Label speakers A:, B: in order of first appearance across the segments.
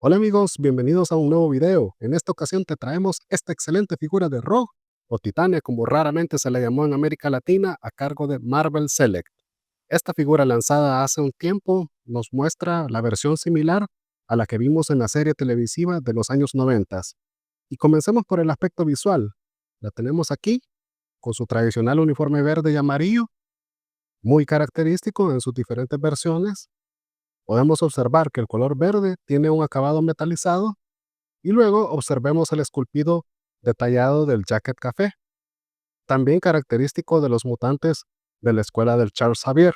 A: Hola amigos, bienvenidos a un nuevo video. En esta ocasión te traemos esta excelente figura de Rogue, o Titania como raramente se le llamó en América Latina, a cargo de Marvel Select. Esta figura lanzada hace un tiempo nos muestra la versión similar a la que vimos en la serie televisiva de los años 90. Y comencemos por el aspecto visual. La tenemos aquí, con su tradicional uniforme verde y amarillo, muy característico en sus diferentes versiones. Podemos observar que el color verde tiene un acabado metalizado y luego observemos el esculpido detallado del jacket café, también característico de los mutantes de la escuela del Charles Xavier.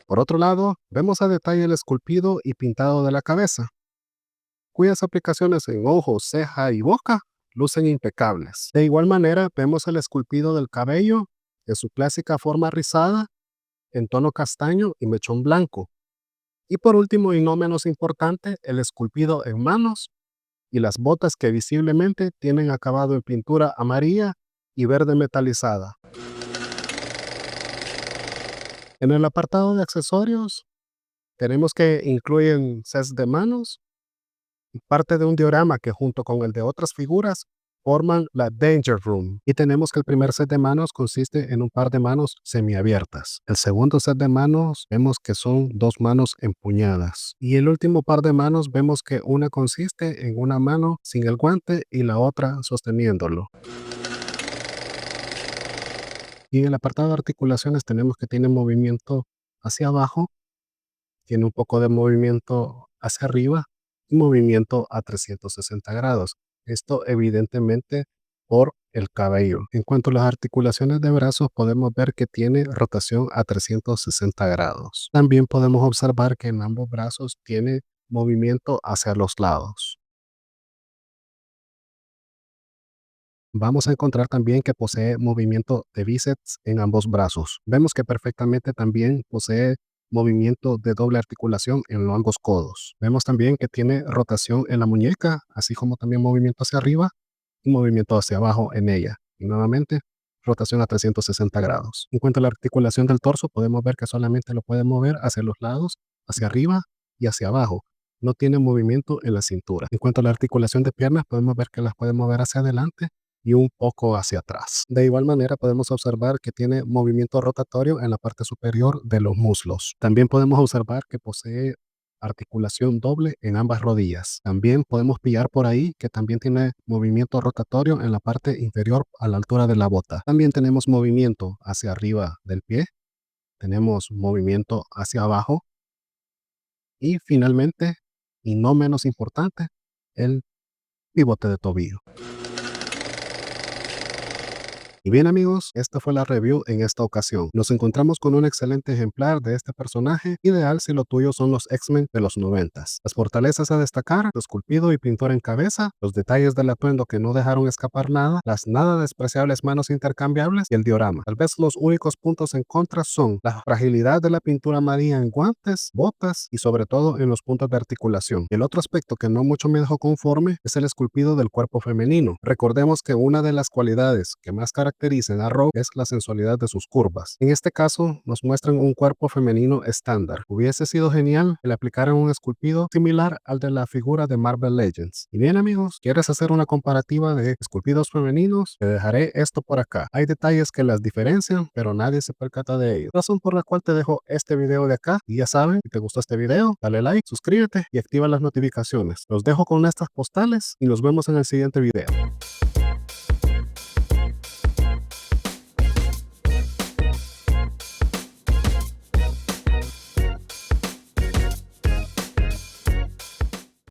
A: Por otro lado, vemos a detalle el esculpido y pintado de la cabeza, cuyas aplicaciones en ojos, ceja y boca lucen impecables. De igual manera, vemos el esculpido del cabello en su clásica forma rizada, en tono castaño y mechón blanco. Y por último, y no menos importante, el esculpido en manos y las botas que visiblemente tienen acabado en pintura amarilla y verde metalizada. En el apartado de accesorios, tenemos que incluyen sets de manos y parte de un diorama que junto con el de otras figuras forman la Danger Room. Y tenemos que el primer set de manos consiste en un par de manos semiabiertas. El segundo set de manos vemos que son dos manos empuñadas. Y el último par de manos vemos que una consiste en una mano sin el guante y la otra sosteniéndolo. Y en el apartado de articulaciones tenemos que tiene movimiento hacia abajo, tiene un poco de movimiento hacia arriba y movimiento a 360 grados. Esto evidentemente por el cabello. En cuanto a las articulaciones de brazos, podemos ver que tiene rotación a 360 grados. También podemos observar que en ambos brazos tiene movimiento hacia los lados. Vamos a encontrar también que posee movimiento de bíceps en ambos brazos. Vemos que perfectamente también posee movimiento de doble articulación en los ambos codos. Vemos también que tiene rotación en la muñeca, así como también movimiento hacia arriba y movimiento hacia abajo en ella. Y nuevamente, rotación a 360 grados. En cuanto a la articulación del torso, podemos ver que solamente lo puede mover hacia los lados, hacia arriba y hacia abajo. No tiene movimiento en la cintura. En cuanto a la articulación de piernas, podemos ver que las puede mover hacia adelante y un poco hacia atrás. De igual manera podemos observar que tiene movimiento rotatorio en la parte superior de los muslos. También podemos observar que posee articulación doble en ambas rodillas. También podemos pillar por ahí que también tiene movimiento rotatorio en la parte inferior a la altura de la bota. También tenemos movimiento hacia arriba del pie, tenemos movimiento hacia abajo y finalmente, y no menos importante, el pivote de tobillo. Y bien amigos, esta fue la review en esta ocasión. Nos encontramos con un excelente ejemplar de este personaje, ideal si lo tuyo son los X-Men de los 90s. Las fortalezas a destacar, lo esculpido y pintura en cabeza, los detalles del atuendo que no dejaron escapar nada, las nada despreciables manos intercambiables y el diorama. Tal vez los únicos puntos en contra son la fragilidad de la pintura amarilla en guantes, botas y sobre todo en los puntos de articulación. El otro aspecto que no mucho me dejó conforme es el esculpido del cuerpo femenino. Recordemos que una de las cualidades que más caracterizan a Rogue es la sensualidad de sus curvas. En este caso, nos muestran un cuerpo femenino estándar. Hubiese sido genial que le aplicaran un esculpido similar al de la figura de Marvel Legends. Y bien amigos, ¿quieres hacer una comparativa de esculpidos femeninos? Te dejaré esto por acá. Hay detalles que las diferencian, pero nadie se percata de ello. Razón por la cual te dejo este video de acá. Y ya saben, si te gustó este video, dale like, suscríbete y activa las notificaciones. Los dejo con estas postales y nos vemos en el siguiente video.